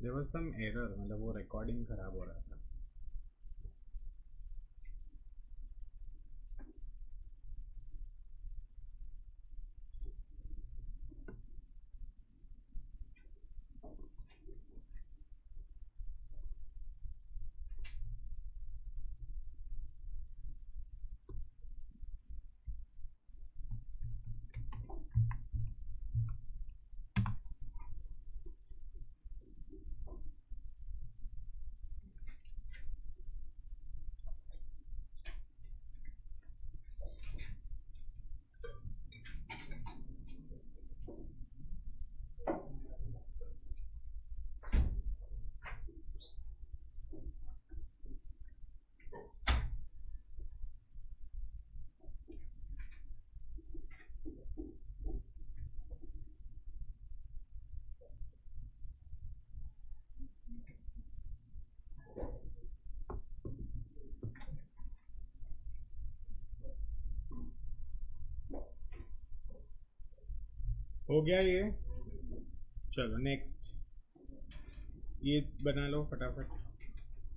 There was some error, मतलब वो recording खराब हो रहा था। हो गया ये? चलो नेक्स्ट, ये बना लो फटाफट।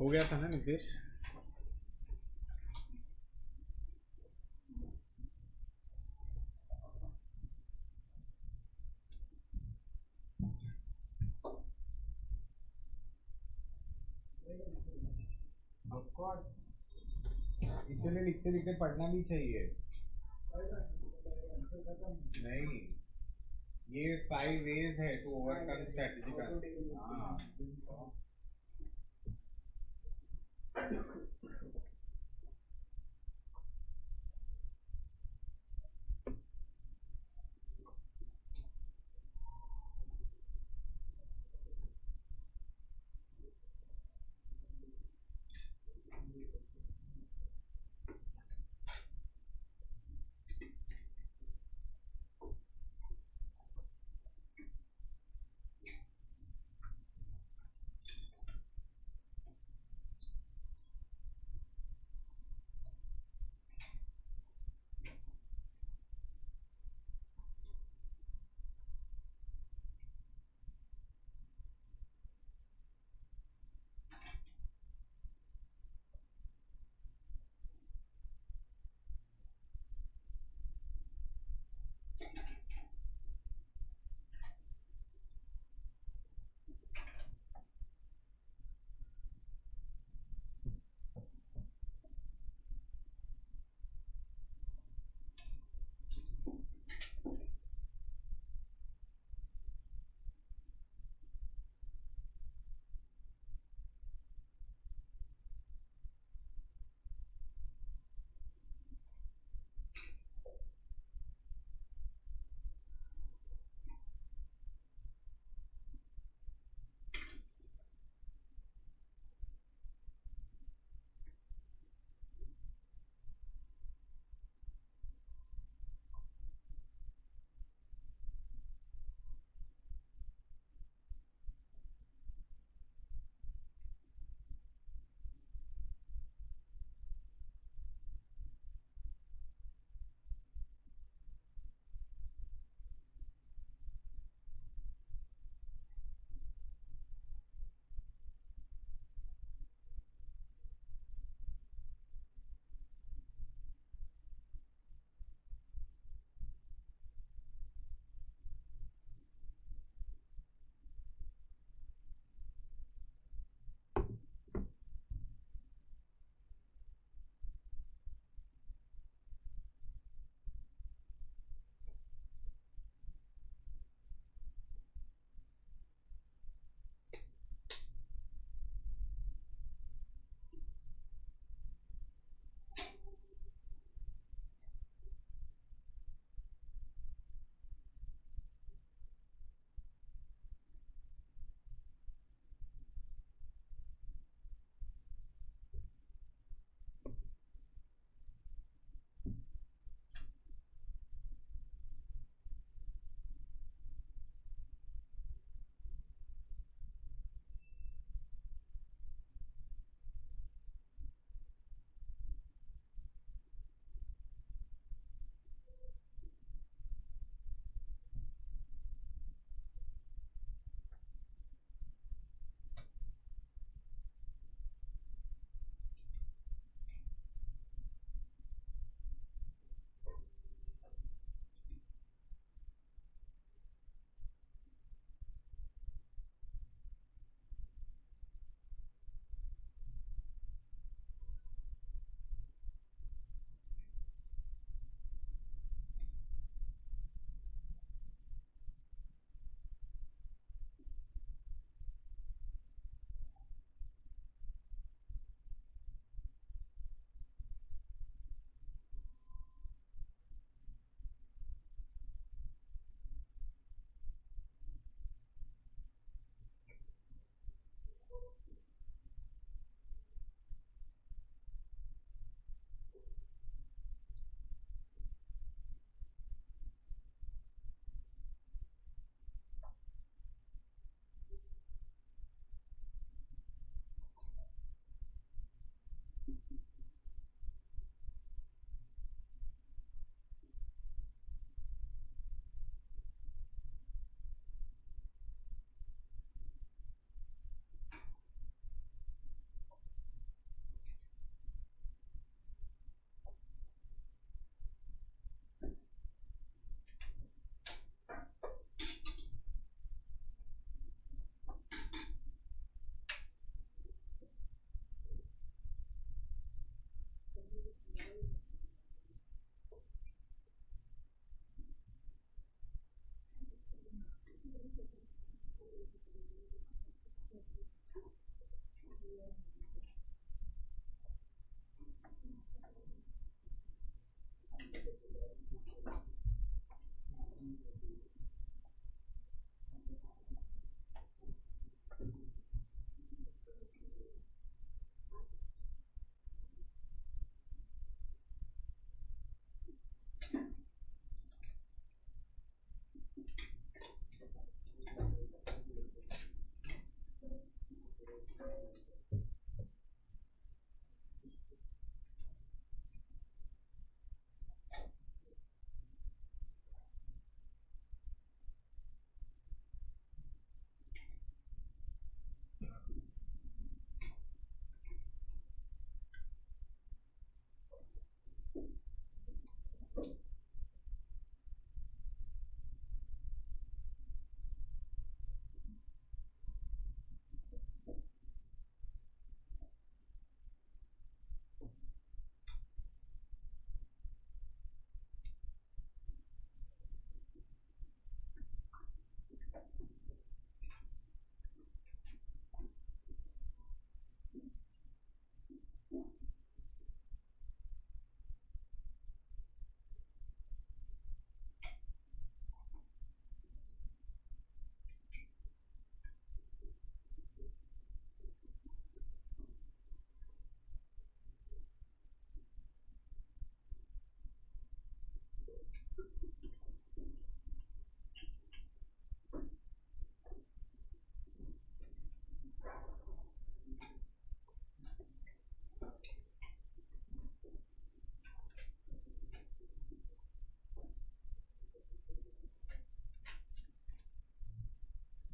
हो गया था ना नितेश? इसीलिए लिखते लिखते पढ़ना भी चाहिए। नहीं, ये 5 ways है टू ओवरकम स्ट्रेटजी का। हाँ,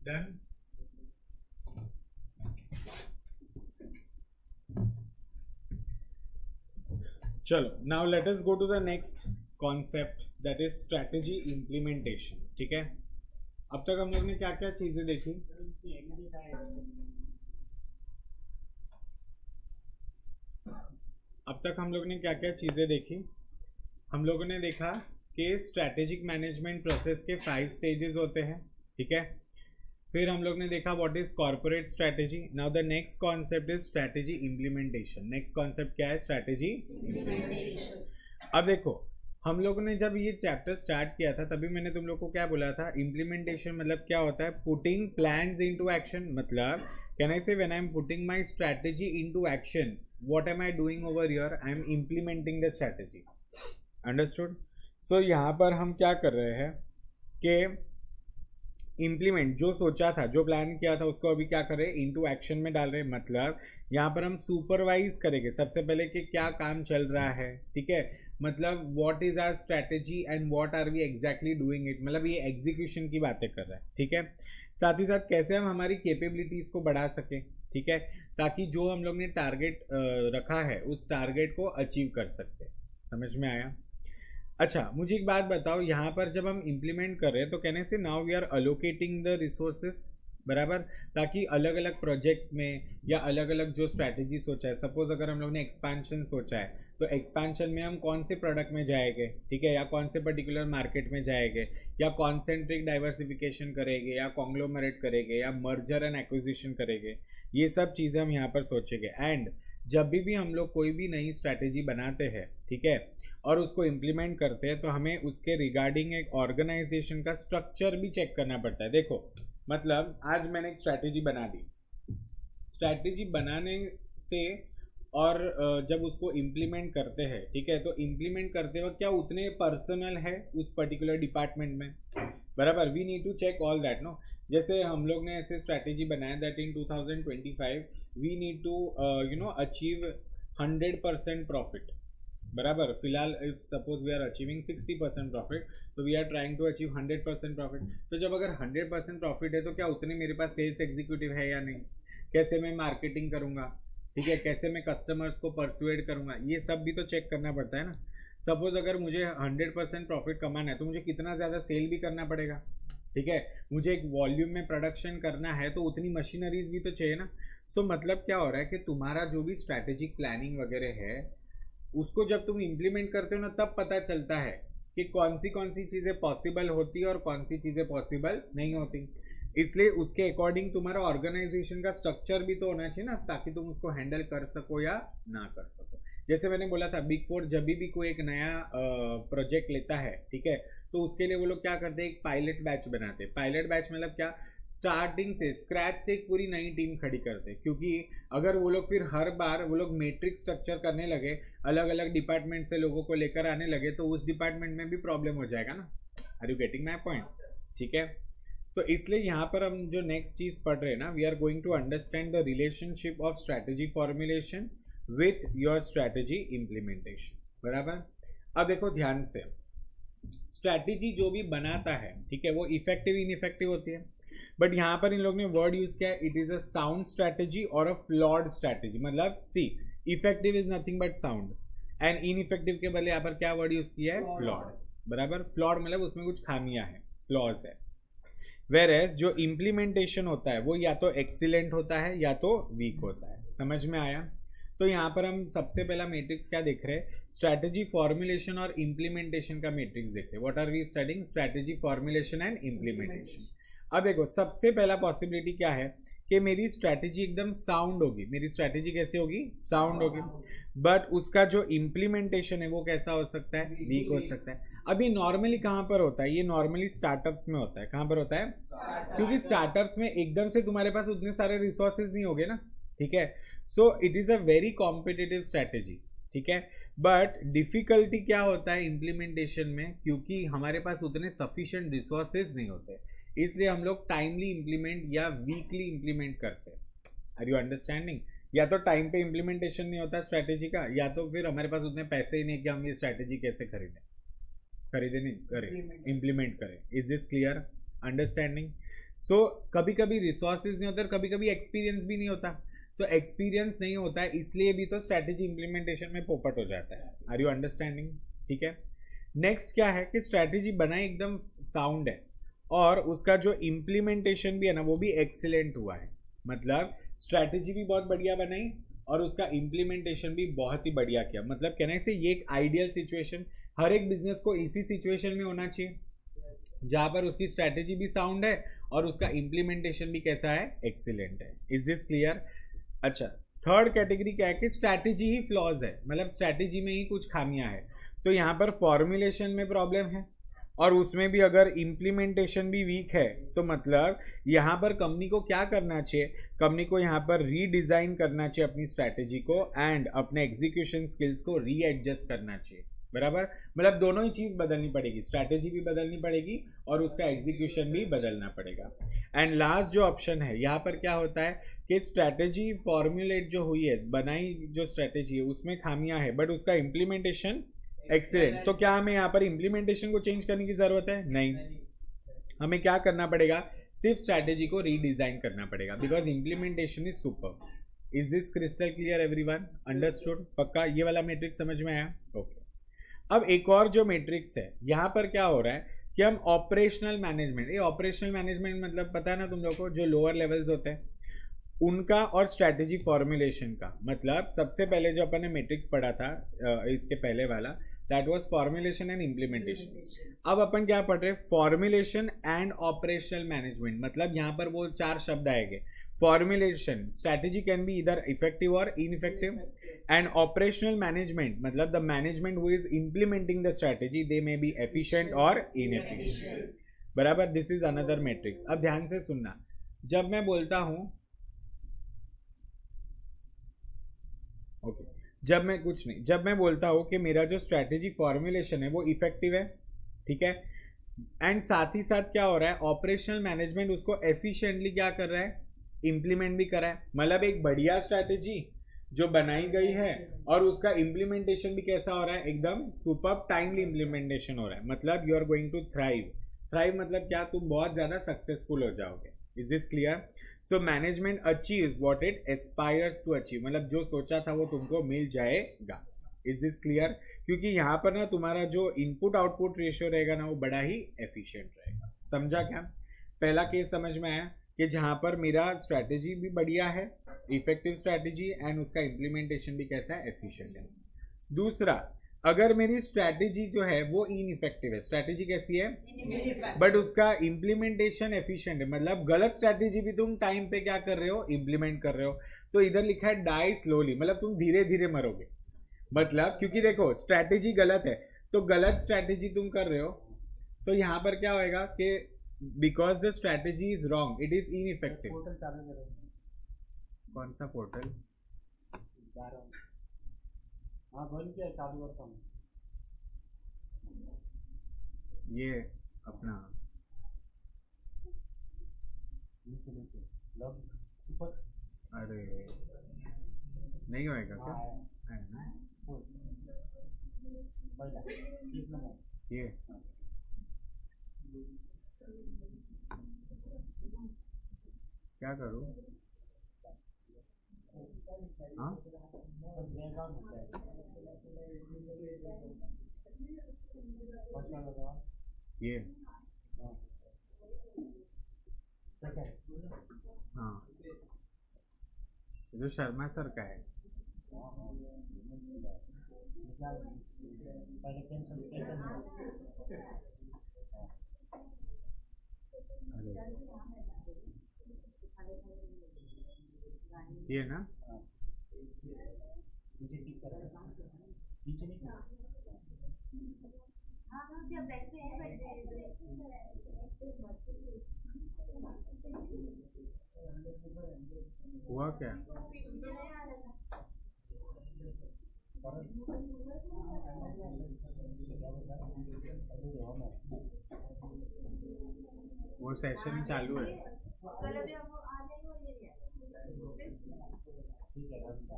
Done. चलो now let us go to the next concept that is strategy implementation. ठीक है, अब तक हम लोग ने क्या क्या चीजें देखी? अब तक हम लोग ने क्या क्या चीजें देखी? हम लोगों ने देखा कि स्ट्रैटेजिक मैनेजमेंट प्रोसेस के 5 स्टेजेस होते हैं. ठीक है, फिर हम लोग ने देखा what is corporate strategy. Now the next concept is strategy implementation. Next concept क्या है? Strategy implementation. अब देखो, हम लोगों ने जब ये चैप्टर स्टार्ट किया था तभी मैंने तुम लोग को क्या बोला था? इम्प्लीमेंटेशन मतलब क्या होता है? Putting plans into action. मतलब can I say when I am putting my strategy into action, what am I doing over here? I am implementing the strategy. Understood? So यहाँ पर हम क्या कर रहे हैं कि इम्प्लीमेंट, जो सोचा था, जो प्लान किया था, उसको अभी क्या कर रहे हैं? इनटू एक्शन में डाल रहे हैं. मतलब यहाँ पर हम सुपरवाइज करेंगे सबसे पहले कि क्या काम चल रहा है. ठीक है, मतलब what is our strategy and what are we exactly doing it. मतलब ये एग्जीक्यूशन की बातें कर रहा है. ठीक है, साथ ही साथ कैसे हम हमारी कैपेबिलिटीज को बढ़ा सकें. ठीक है, ताकि जो हम लोग ने टारगेट रखा है उस टारगेट को अचीव कर सकते. समझ में आया? अच्छा, मुझे एक बात बताओ, यहाँ पर जब हम इम्प्लीमेंट कर रहे हैं तो कहने से now we are allocating the resources, बराबर, ताकि अलग अलग प्रोजेक्ट्स में या अलग अलग जो स्ट्रैटेजी सोचा है, सपोज अगर हम लोग ने एक्सपेंशन सोचा है तो एक्सपेंशन में हम कौन से प्रोडक्ट में जाएंगे. ठीक है, या कौन से पर्टिकुलर मार्केट में जाएंगे, या कॉन्सेंट्रिक डाइवर्सिफिकेशन करेंगे, या कॉन्ग्लोमरेट करेंगे, या मर्जर एंड एक्विजिशन करेंगे. ये सब चीज़ें हम यहाँ पर सोचेंगे. एंड जब भी हम लोग कोई भी नई स्ट्रैटेजी बनाते हैं, ठीक है, और उसको इम्प्लीमेंट करते हैं तो हमें उसके रिगार्डिंग एक ऑर्गेनाइजेशन का स्ट्रक्चर भी चेक करना पड़ता है. देखो, मतलब आज मैंने एक स्ट्रैटेजी बना दी. स्ट्रैटेजी बनाने से और जब उसको इम्प्लीमेंट करते हैं, ठीक है, तो इम्प्लीमेंट करते वक्त क्या उतने पर्सनल है उस पर्टिकुलर डिपार्टमेंट में, बराबर. We need to check all that. No, जैसे हम लोग ने ऐसे स्ट्रैटेजी बनाया that in 2025 we need to achieve 100% profit, बराबर. फिलहाल if suppose we are achieving 60% profit, तो we are trying to achieve 100% profit. तो जब अगर 100% प्रॉफिट है तो क्या उतने मेरे पास सेल्स एग्जीक्यूटिव है या नहीं? कैसे मैं मार्केटिंग करूंगा, ठीक है, कैसे मैं कस्टमर्स को परसुएड करूंगा, ये सब भी तो चेक करना पड़ता है ना. सपोज अगर मुझे 100% प्रॉफिट कमाना है तो मुझे कितना ज़्यादा सेल भी करना पड़ेगा. ठीक है, मुझे एक वॉल्यूम में प्रोडक्शन करना है तो उतनी मशीनरीज भी तो चाहिए ना. सो मतलब क्या हो रहा है कि तुम्हारा जो भी स्ट्रैटेजिक प्लानिंग वगैरह है उसको जब तुम इम्प्लीमेंट करते हो ना, तब पता चलता है कि कौन सी चीज़ें पॉसिबल होती है और कौन सी चीज़ें पॉसिबल नहीं होती. इसलिए उसके अकॉर्डिंग तुम्हारा ऑर्गेनाइजेशन का स्ट्रक्चर भी तो होना चाहिए ना, ताकि तुम उसको हैंडल कर सको या ना कर सको। जैसे मैंने बोला था, बिग फोर जब भी कोई एक नया प्रोजेक्ट लेता है, ठीक है, तो उसके लिए वो लोग क्या करते हैं, एक पायलट बैच बनाते हैं। पायलट बैच मतलब क्या, स्टार्टिंग से स्क्रैच से एक पूरी नई टीम खड़ी करते हैं, क्योंकि अगर वो लोग फिर हर बार वो लोग मैट्रिक्स स्ट्रक्चर करने लगे, अलग अलग डिपार्टमेंट से लोगों को लेकर आने लगे, तो उस डिपार्टमेंट में भी प्रॉब्लम हो जाएगा ना। Are you getting my point? ठीक है, तो इसलिए यहाँ पर हम जो नेक्स्ट चीज पढ़ रहे हैं ना, we are going to understand the relationship of strategy formulation with your strategy implementation. बराबर। अब देखो ध्यान से, स्ट्रैटेजी जो भी बनाता है, ठीक है, वो इफेक्टिव इनइफेक्टिव होती है, बट यहाँ पर इन लोगों ने वर्ड यूज किया है, it is a sound strategy और अ फ्लॉड स्ट्रैटेजी। मतलब see, effective is nothing but sound, and ineffective के बदले यहाँ पर क्या वर्ड यूज किया है, फ्लॉड। बराबर। फ्लॉड मतलब उसमें कुछ खामियां हैं, फ्लॉज है। वेरएज जो इम्प्लीमेंटेशन होता है वो या तो एक्सीलेंट होता है या तो वीक होता है। समझ में आया? तो यहाँ पर हम सबसे पहला मैट्रिक्स क्या देख रहे हैं, स्ट्रैटेजी फॉर्मुलेशन और इम्प्लीमेंटेशन का मैट्रिक्स देख रहे हैं। What are we studying, strategy formulation and implementation. अब देखो, सबसे पहला पॉसिबिलिटी क्या है कि मेरी स्ट्रैटेजी एकदम साउंड होगी। मेरी स्ट्रैटेजी कैसी होगी, साउंड होगी, बट उसका जो इम्प्लीमेंटेशन है वो कैसा हो सकता है, वीक हो सकता है। अभी नॉर्मली कहाँ पर होता है, ये नॉर्मली स्टार्टअप्स में होता है। कहाँ पर होता है, क्योंकि स्टार्टअप्स में एकदम से तुम्हारे पास उतने सारे रिसोर्सेज नहीं होंगे ना, ठीक है। So it is a very competitive strategy, ठीक है, बट डिफिकल्टी क्या होता है इम्प्लीमेंटेशन में, क्योंकि हमारे पास उतने सफिशिएंट रिसोर्सेज नहीं होते, इसलिए हम लोग टाइमली इम्प्लीमेंट या वीकली इम्प्लीमेंट करते हैं। Are you understanding? या तो टाइम पे इम्प्लीमेंटेशन नहीं होता स्ट्रैटेजी का, या तो फिर हमारे पास उतने पैसे ही नहीं कि हम ये स्ट्रैटेजी कैसे खरीदे नहीं करें, इम्प्लीमेंट करें। Is this clear? अंडरस्टैंडिंग? सो कभी कभी रिसोर्सेज नहीं होते और कभी कभी एक्सपीरियंस भी नहीं होता। तो एक्सपीरियंस नहीं होता है, इसलिए भी तो स्ट्रैटेजी इम्प्लीमेंटेशन में पोपट हो जाता है। Are you understanding? ठीक है। नेक्स्ट क्या है कि स्ट्रैटेजी बनाई एकदम साउंड है और उसका जो इम्प्लीमेंटेशन भी है ना वो भी एक्सीलेंट हुआ है। मतलब स्ट्रैटेजी भी बहुत बढ़िया बनाई और उसका इम्प्लीमेंटेशन भी बहुत ही बढ़िया किया। मतलब कहने से ये एक आइडियल सिचुएशन, हर एक बिजनेस को इसी सिचुएशन में होना चाहिए जहां पर उसकी स्ट्रैटेजी भी साउंड है और उसका इम्प्लीमेंटेशन भी कैसा है, एक्सीलेंट है। Is this clear? अच्छा, थर्ड कैटेगरी क्या है कि स्ट्रैटेजी ही फ्लॉज है, मतलब स्ट्रैटेजी में ही कुछ खामियां है। तो यहाँ पर फॉर्मुलेशन में प्रॉब्लम है और उसमें भी अगर इम्प्लीमेंटेशन भी वीक है, तो मतलब यहाँ पर कंपनी को क्या करना चाहिए, कंपनी को यहाँ पर रीडिज़ाइन करना चाहिए अपनी स्ट्रैटेजी को एंड अपने एग्जीक्यूशन स्किल्स को रीएडजस्ट करना चाहिए। बराबर। मतलब दोनों ही चीज़ बदलनी पड़ेगी, स्ट्रैटेजी भी बदलनी पड़ेगी और उसका एग्जीक्यूशन भी बदलना पड़ेगा। एंड लास्ट जो ऑप्शन है यहाँ पर क्या होता है कि स्ट्रैटेजी फॉर्मुलेट जो हुई है, बनाई जो स्ट्रैटेजी है उसमें खामियां है बट उसका इम्प्लीमेंटेशन एक्सीलेंट। तो क्या हमें यहाँ पर इम्प्लीमेंटेशन को चेंज करने की जरूरत है? नहीं, हमें क्या करना पड़ेगा, सिर्फ स्ट्रैटेजी को रीडिजाइन करना पड़ेगा, because implementation is super. Is this crystal clear everyone? Understood? पक्का ये वाला मैट्रिक्स समझ में आया? ओके। अब एक और जो मैट्रिक्स है, यहाँ पर क्या हो रहा है कि हम ऑपरेशनल मैनेजमेंट, ये ऑपरेशनल मैनेजमेंट मतलब पता है ना तुम लोग को, जो लोअर लेवल्स होते हैं उनका और स्ट्रैटेजी फॉर्मुलेशन का। मतलब सबसे पहले जो अपन ने मैट्रिक्स पढ़ा था इसके पहले वाला, that was formulation and implementation. अब अपन क्या पढ़ रहे हैं, फॉर्मुलेशन एंड ऑपरेशनल मैनेजमेंट। मतलब यहाँ पर वो चार शब्द आएंगे। फॉर्मुलेशन, स्ट्रैटेजी कैन बी इधर इफेक्टिव और इनइफेक्टिव, एंड ऑपरेशनल मैनेजमेंट मतलब the management who is implementing the strategy, they may be efficient और इनएफिशिएंट। बराबर। This is another matrix. अब ध्यान से सुनना, जब मैं बोलता हूं जब मैं बोलता हूं कि मेरा जो स्ट्रैटेजी फॉर्मुलेशन है वो इफेक्टिव है, ठीक है, एंड साथ ही साथ क्या हो रहा है, ऑपरेशनल मैनेजमेंट उसको एफिशिएंटली क्या कर रहा है, इंप्लीमेंट भी कर रहा है। मतलब एक बढ़िया स्ट्रैटेजी जो बनाई गई है और उसका इंप्लीमेंटेशन भी कैसा हो रहा है, एकदम सुपर टाइमली इंप्लीमेंटेशन हो रहा है। मतलब you are going to thrive मतलब क्या, तुम बहुत ज्यादा सक्सेसफुल हो जाओगे। Is this clear? So management achieves what it aspires to achieve, मतलब जो सोचा था वो तुमको मिल जाएगा। Is this clear? क्योंकि यहाँ पर ना तुम्हारा जो इनपुट आउटपुट रेशियो रहेगा ना वो बड़ा ही एफिशिएंट रहेगा। समझा क्या? पहला केस समझ में आया कि जहाँ पर मेरा स्ट्रैटेजी भी बढ़िया है, इफेक्टिव स्ट्रैटेजी, एंड उसका इम्प्लीमेंटेशन भी कैसा है, एफिशिएंट है। दूसरा, अगर मेरी स्ट्रैटेजी जो है वो इनइफेक्टिव है, स्ट्रैटेजी कैसी है बट उसका इम्प्लीमेंटेशन एफिशिएंट है, मतलब गलत स्ट्रैटेजी भी तुम टाइम पे क्या कर रहे हो, इम्प्लीमेंट कर रहे हो, तो इधर लिखा है डाई स्लोली, मतलब तुम धीरे धीरे मरोगे। मतलब क्योंकि देखो स्ट्रैटेजी गलत है, तो गलत स्ट्रैटेजी तुम कर रहे हो, तो यहाँ पर क्या होएगा कि because the strategy is wrong it is ineffective. कौन सा पोर्टल? ये अपना अरे नहीं होएगा क्या? है ना ये क्या करूं? हाँ ये हाँ जो शर्मा सर का है। ये ना हुआ क्या? वो सेशन चालू है।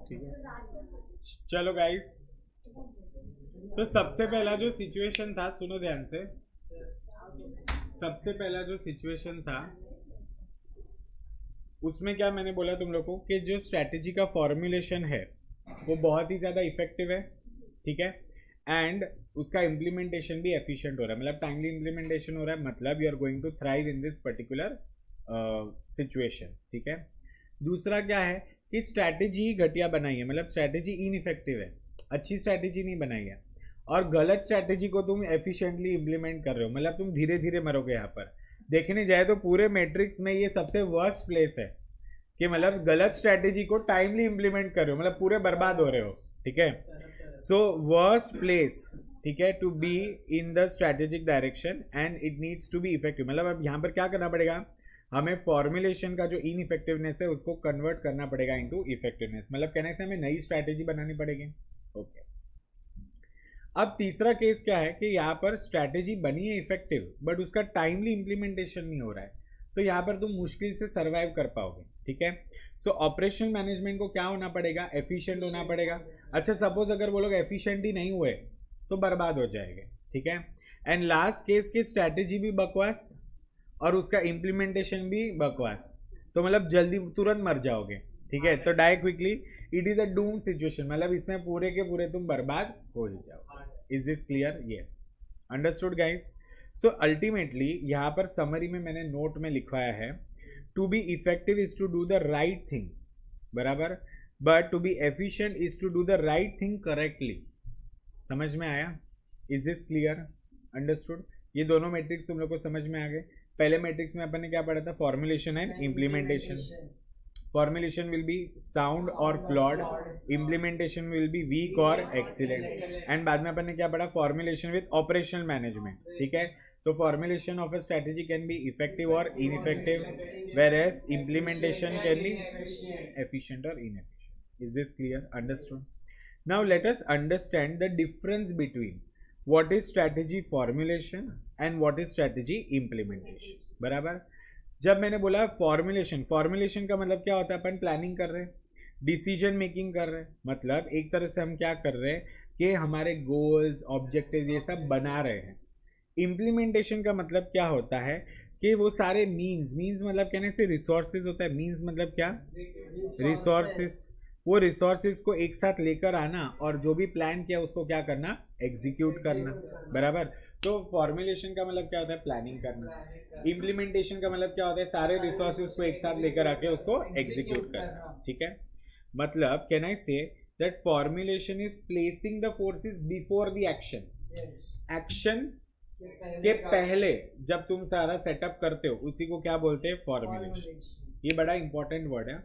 ठीक है चलो गाइस, तो सबसे पहला जो सिचुएशन था, सुनो ध्यान से, सबसे पहला जो सिचुएशन था उसमें क्या मैंने बोला तुम लोग को कि जो स्ट्रैटेजी का फॉर्मुलेशन है वो बहुत ही ज़्यादा इफेक्टिव है, ठीक है, एंड उसका इम्प्लीमेंटेशन भी एफिशिएंट हो रहा है, मतलब टाइमली इम्प्लीमेंटेशन हो रहा है, मतलब you are going to thrive in this particular situation, ठीक है। दूसरा क्या है कि स्ट्रैटेजी घटिया बनाई है, मतलब स्ट्रैटेजी इनइफेक्टिव है, अच्छी स्ट्रैटेजी नहीं बनाई है, और गलत स्ट्रैटेजी को तुम एफिशिएंटली इम्प्लीमेंट कर रहे हो, मतलब तुम धीरे धीरे मरोगे। यहाँ पर देखने जाए तो पूरे मैट्रिक्स में ये सबसे वर्स्ट प्लेस है कि मतलब गलत स्ट्रैटेजी को टाइमली इम्प्लीमेंट कर रहे हो, मतलब पूरे बर्बाद हो रहे हो, ठीक है। सो वर्स्ट प्लेस, ठीक है, to be in the strategic direction and it needs to be effective. मतलब अब यहाँ पर क्या करना पड़ेगा, हमें फॉर्मुलेशन का जो इनइफेक्टिवनेस है उसको कन्वर्ट करना पड़ेगा इनटू इफेक्टिवनेस, मतलब कहने से हमें नई स्ट्रैटेजी बनानी पड़ेगी। ओके, अब तीसरा केस क्या है कि यहाँ पर स्ट्रैटेजी बनी है इफेक्टिव बट उसका टाइमली इंप्लीमेंटेशन नहीं हो रहा है, तो यहाँ पर तुम मुश्किल से सर्वाइव कर पाओगे, ठीक है। सो ऑपरेशनल मैनेजमेंट को क्या होना पड़ेगा, एफिशिएंट होना पड़ेगा। अच्छा सपोज अगर वो लोग एफिशिएंट ही नहीं हुए तो बर्बाद हो जाएंगे, ठीक है। एंड लास्ट केस की स्ट्रैटेजी भी बकवास और उसका इम्प्लीमेंटेशन भी बकवास, तो मतलब जल्दी तुरंत मर जाओगे, ठीक है। तो die quickly it is a doomed situation, मतलब इसमें पूरे के पूरे तुम बर्बाद हो ही जाओ। Is this clear? Yes, understood guys. So ultimately यहाँ पर समरी में मैंने नोट में लिखवाया है, to be effective is to do the right thing, बराबर, but to be efficient is to do the right thing correctly. समझ में आया? Is this clear? अंडरस्टूड? ये दोनों मैट्रिक्स तुम लोग को समझ में आ गए। पहले मैट्रिक्स में अपन ने क्या पढ़ा था, formulation and implementation. Formulation will be sound और flawed, implementation will be weak और एक्सीलेंट, एंड बाद में अपन ने क्या पढ़ा, फॉर्मुलेशन विद ऑपरेशनल मैनेजमेंट, ठीक है। तो formulation of a strategy can be effective और ineffective, whereas implementation can be efficient और inefficient. Is this clear? Understood? Now let us understand the difference between what is strategy formulation and what is strategy implementation, बराबर। जब मैंने बोला formulation, formulation का मतलब क्या होता है, अपन प्लानिंग कर रहे हैं, डिसीजन मेकिंग कर रहे हैं, मतलब एक तरह से हम क्या कर रहे हैं कि हमारे गोल्स ऑब्जेक्टिव ये सब बना रहे हैं। इम्प्लीमेंटेशन का मतलब क्या होता है कि वो सारे मीन्स मतलब कहने से रिसोर्सेज होता है, मीन्स मतलब क्या, रिसोर्सेज, वो रिसोर्सेज को एक साथ लेकर आना और जो भी प्लान किया उसको क्या करना, एग्जीक्यूट करना, बराबर। तो फॉर्मुलेशन का मतलब क्या होता है, प्लानिंग करना। इम्प्लीमेंटेशन का मतलब क्या होता है, सारे रिसोर्सेज को एक साथ लेकर आके उसको एग्जीक्यूट करना, ठीक है। मतलब can I say that formulation is placing the forces before the action. Action के पहले जब तुम सारा सेटअप करते हो उसी को क्या बोलते हैं? फॉर्मुलेशन. ये बड़ा इंपॉर्टेंट वर्ड है.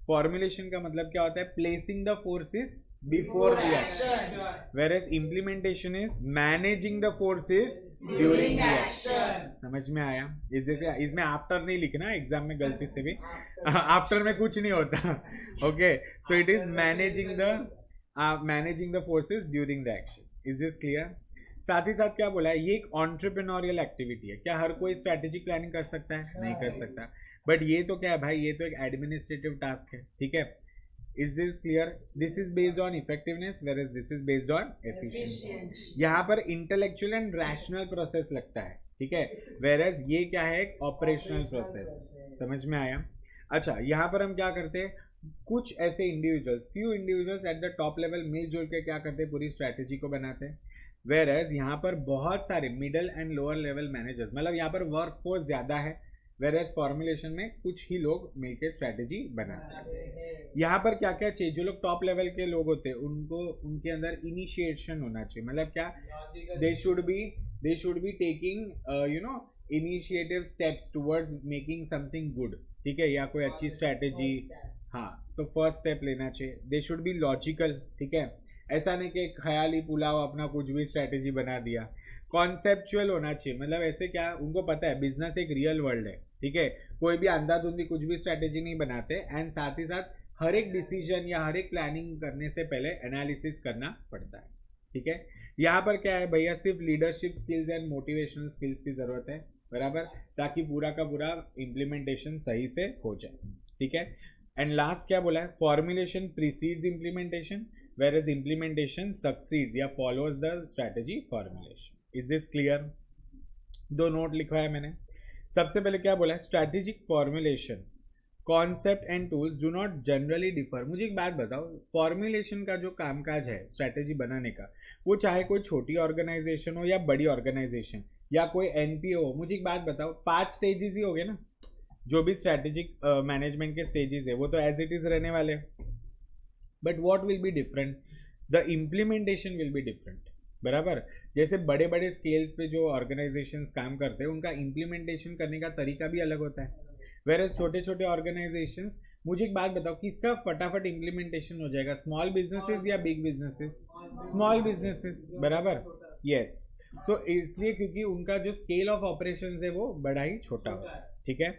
फॉर्मुलेशन का मतलब क्या होता है? Placing the forces before the action, whereas implementation is managing the forces during the action. समझ में आया? इसमें आफ्टर नहीं लिखना एग्जाम में गलती से भी. आफ्टर में कुछ नहीं होता. Okay, so it is managing the forces during the action. Is this clear? साथ ही साथ क्या बोला है? ये एक एंटरप्रेन्योरियल एक्टिविटी है. क्या हर कोई स्ट्रेटेजिक प्लानिंग कर सकता है? नहीं कर सकता. बट ये तो क्या है भाई? ये तो एक एडमिनिस्ट्रेटिव टास्क है. ठीक है, is this clear? This is based on effectiveness, whereas this is based on efficiency. यहाँ पर इंटेलेक्चुअल एंड रैशनल प्रोसेस लगता है. ठीक है, वेयर एज ये क्या है? एक ऑपरेशनल प्रोसेस. समझ में आया? अच्छा, यहाँ पर हम क्या करते हैं? कुछ ऐसे individuals, few individuals at the top level मिलजुल के क्या करते हैं? पूरी स्ट्रैटेजी को बनाते हैं. वेयर एज यहाँ पर बहुत सारे middle and lower level managers, मतलब यहाँ पर वर्क फोर्स ज्यादा है. वेयर एज फॉर्मुलेशन में कुछ ही लोग मिलकर स्ट्रैटेजी बनाते हैं. यहाँ पर क्या क्या चाहिए? जो लोग टॉप लेवल के लोग होते हैं उनको, उनके अंदर इनिशिएशन होना चाहिए. मतलब क्या? They should be taking initiative steps towards making something good. ठीक है, या कोई अच्छी स्ट्रैटेजी. हाँ, तो फर्स्ट स्टेप लेना चाहिए. They should be logical. ठीक है, ऐसा नहीं कि ख्याली पुलाव अपना कुछ भी स्ट्रैटेजी बना दिया. कॉन्सेप्चुअल होना चाहिए. मतलब ऐसे क्या, उनको पता है बिजनेस एक रियल वर्ल्ड है. ठीक है, कोई भी अंधाधुंधी कुछ भी स्ट्रैटेजी नहीं बनाते. एंड साथ ही साथ हर एक डिसीजन या हर एक प्लानिंग करने से पहले एनालिसिस करना पड़ता है. ठीक है, यहाँ पर क्या है भैया? सिर्फ leadership skills and motivational skills की जरूरत है. बराबर, ताकि पूरा का पूरा इम्प्लीमेंटेशन सही से हो जाए. ठीक है, एंड लास्ट क्या बोला है? Formulation precedes implementation, whereas implementation succeeds या follows the strategy formulation. Is this clear? दो नोट लिखवाया मैंने. सबसे पहले क्या बोला है? Strategic formulation concept and tools do not generally differ. मुझे एक बात बताओ, फॉर्मुलेशन का जो कामकाज है स्ट्रैटेजी बनाने का, वो चाहे कोई छोटी ऑर्गेनाइजेशन हो या बड़ी ऑर्गेनाइजेशन या कोई एनपीओ हो. मुझे एक बात बताओ, 5 स्टेजेस ही हो गए ना? जो भी स्ट्रैटेजिक मैनेजमेंट के स्टेजेस है वो तो एज इट इज रहने वाले हैं. But what will be different? The implementation will be different. बराबर, जैसे बड़े बड़े स्केल्स पे जो ऑर्गेनाइजेशंस काम करते हैं उनका इम्प्लीमेंटेशन करने का तरीका भी अलग होता है. वेयर छोटे छोटे ऑर्गेनाइजेशंस, मुझे एक बात बताओ, किसका फटाफट इम्प्लीमेंटेशन हो जाएगा? स्मॉल बिजनेसेस या बिग बिजनेसेस? Small businesses. बराबर, यस. सो इसलिए क्योंकि उनका जो स्केल ऑफ ऑपरेशंस है वो बड़ा ही छोटा होता है. ठीक है,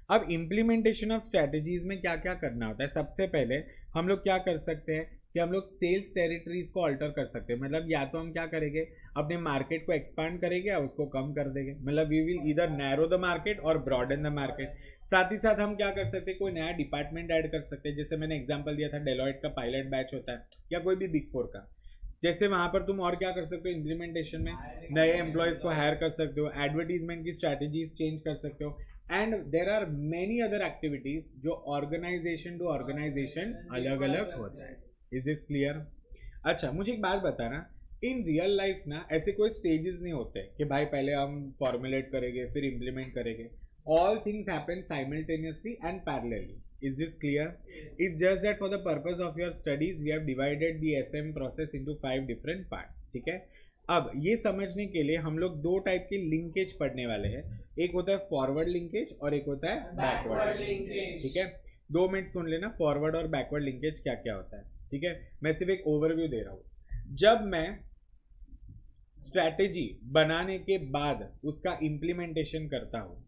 अब इम्प्लीमेंटेशन ऑफ स्ट्रैटेजीज में क्या क्या करना होता है? सबसे पहले हम लोग क्या कर सकते हैं कि हम लोग सेल्स टेरिटरीज को अल्टर कर सकते हैं. मतलब या तो हम क्या करेंगे, अपने मार्केट को एक्सपांड करेंगे या उसको कम कर देंगे. मतलब we will either narrow the market और ब्रॉडन द मार्केट. साथ ही साथ हम क्या कर सकते हैं? कोई नया डिपार्टमेंट ऐड कर सकते हैं. जैसे मैंने एग्जांपल दिया था, डेलॉयट का पायलट बैच होता है या कोई भी बिग 4 का. जैसे वहां पर तुम और क्या कर सकते हो? इम्प्लीमेंटेशन में नए एम्प्लॉयज को हायर कर सकते हो, एडवर्टीजमेंट की स्ट्रैटेजीज चेंज कर सकते हो. And there are many other activities जो ऑर्गेनाइजेशन टू ऑर्गेनाइजेशन अलग अलग होता है. Is this clear? अच्छा, मुझे एक बात बताना, इन रियल लाइफ ना ऐसे कोई स्टेजेस नहीं होते कि भाई पहले हम फॉर्मुलेट करेंगे फिर इम्प्लीमेंट करेंगे. All things happen simultaneously and parallelly. Is this clear? It's just that for the purpose of your studies we have divided the SM process into 5 different parts. ठीक है, अब ये समझने के लिए हम लोग 2 टाइप के लिंकेज पढ़ने वाले हैं. एक होता है फॉरवर्ड लिंकेज और एक होता है बैकवर्ड लिंकेज. ठीक है, 2 मिनट सुन लेना, फॉरवर्ड और बैकवर्ड लिंकेज क्या क्या होता है. ठीक है, मैं सिर्फ एक ओवरव्यू दे रहा हूँ. जब मैं स्ट्रैटेजी बनाने के बाद उसका इम्प्लीमेंटेशन करता हूँ,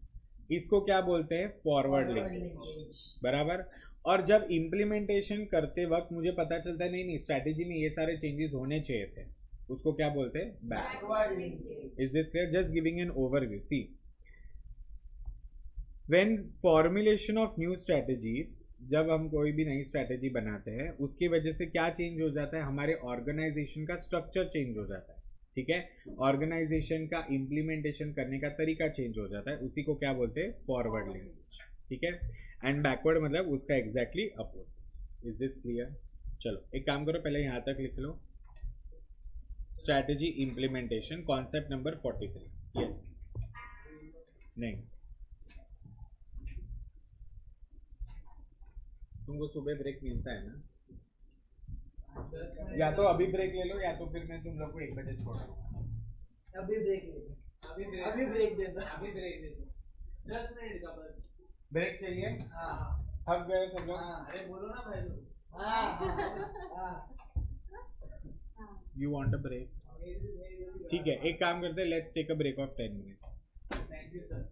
इसको क्या बोलते हैं? Forward linkage. बराबर, और जब इम्प्लीमेंटेशन करते वक्त मुझे पता चलता है नहीं स्ट्रैटेजी में ये सारे चेंजेस होने चाहिए थे, उसको क्या बोलते हैं? Backward linkage. Is this clear? Just giving an overview. See, when formulation of new strategies, जब हम कोई भी नई स्ट्रैटेजी बनाते हैं उसकी वजह से क्या चेंज हो जाता है? हमारे ऑर्गेनाइजेशन का स्ट्रक्चर चेंज हो जाता है. ठीक है, ऑर्गेनाइजेशन का इम्प्लीमेंटेशन करने का तरीका चेंज हो जाता है. उसी को क्या बोलते हैं? Forward linkage. ठीक है, एंड बैकवर्ड मतलब उसका exactly opposite. Is this clear? चलो एक काम करो, पहले यहाँ तक लिख लो, strategy implementation concept number 43. Yes, नहीं तुमको सुबह ब्रेक मिलता है ना? या तो अभी ब्रेक ले लो या तो फिर मैं तुम लोग को 1 बजे छोड़ दूँ। अभी ब्रेक ले लो, अभी ब्रेक दे दो, अभी ब्रेक दे दो, 10 मिनट का बस ब्रेक चाहिए। हाँ थक गए तुम लोग। अरे बोलो ना भाई लोग। हाँ यू वांट अ ब्रेक? ठीक है, एक काम करते हैं, let's take a break of 10 minutes. Thank you sir.